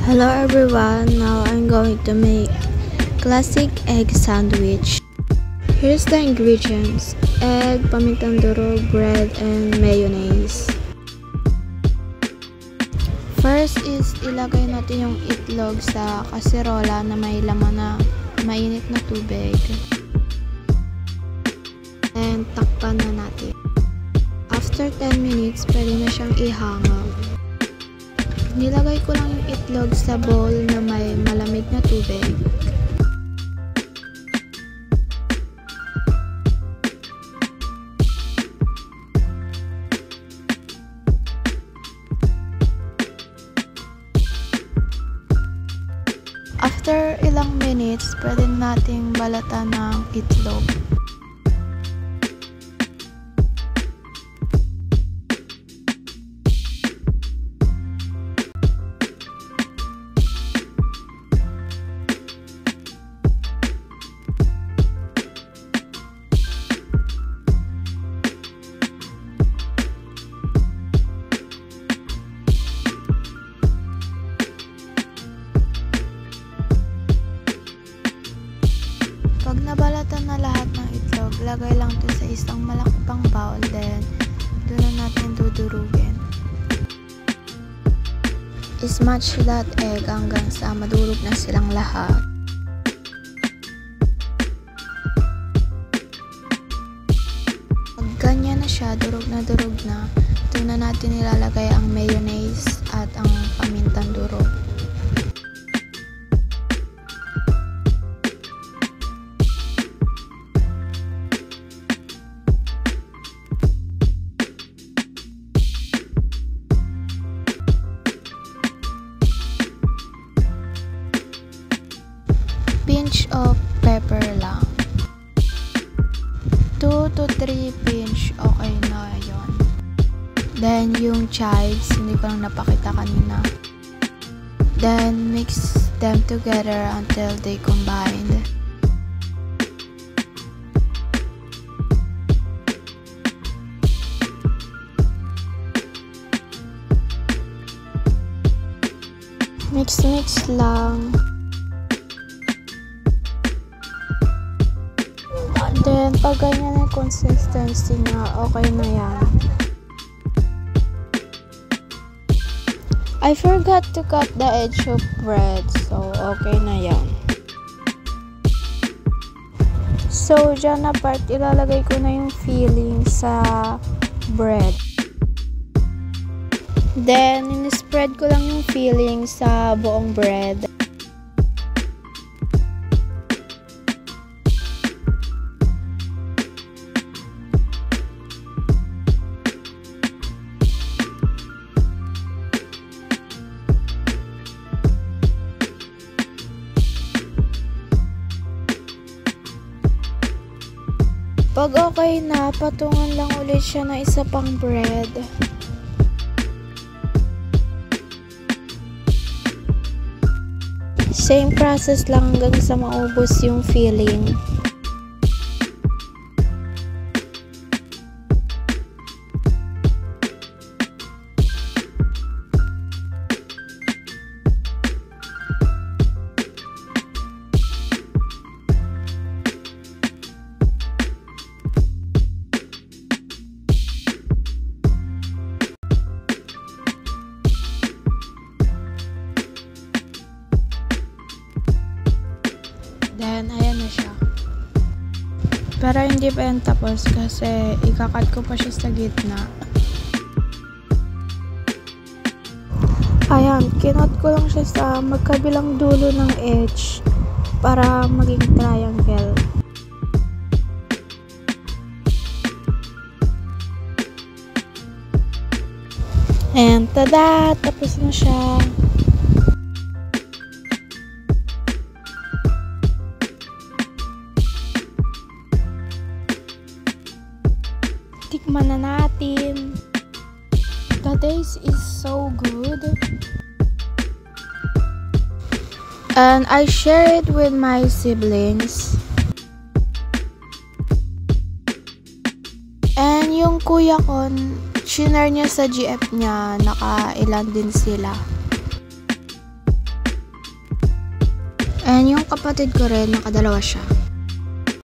Hello everyone, now I'm going to make classic egg sandwich. Here's the ingredients: egg, pamintang durog, bread, and mayonnaise. First is ilagay natin yung itlog sa kaserola na may laman na mainit na tubig. And takpan na natin. After 10 minutes, pwede na siyang ihangaw. Nilagay ko lang yung itlog sa bowl na may malamig na tubig. After ilang minutes, pwede nating balatan ng itlog. Pag nabalatan na lahat ng itlog, lagay lang ito sa isang malakipang bowl, then doon na natin dudurugin. Smash that egg hanggang sa madurog na silang lahat. Pag ganyan na siya, durog na, doon na natin ilalagay ang mayonnaise at ang pamintang durog. Pinch of pepper lang. 2 to 3 pinch, okay na yon. Then yung chives, hindi ko lang napakita kanina. Then mix them together until they combine. Mix lang. Then, pag ganyan ang consistency niya, okay na yan. I forgot to cut the edge of bread, so okay na yan. So, dyan na part, ilalagay ko na yung filling sa bread. Then, in-spread ko lang yung filling sa buong bread. Pag okay na, patungan lang ulit siya ng isa pang bread. Same process lang hanggang sa maubos yung filling. Then, ayan na siya. Pero hindi pa yan tapos kasi ikakat ko pa siya sa gitna. Ayan, kinot ko lang siya sa magkabilang dulo ng edge para maging triangle. And tada! Tapos na siya. Tikman na natin. The taste is so good. And I share it with my siblings. And yung kuya ko, shinare niya sa GF niya, nakailan din sila. And yung kapatid ko rin, nakadalawa siya.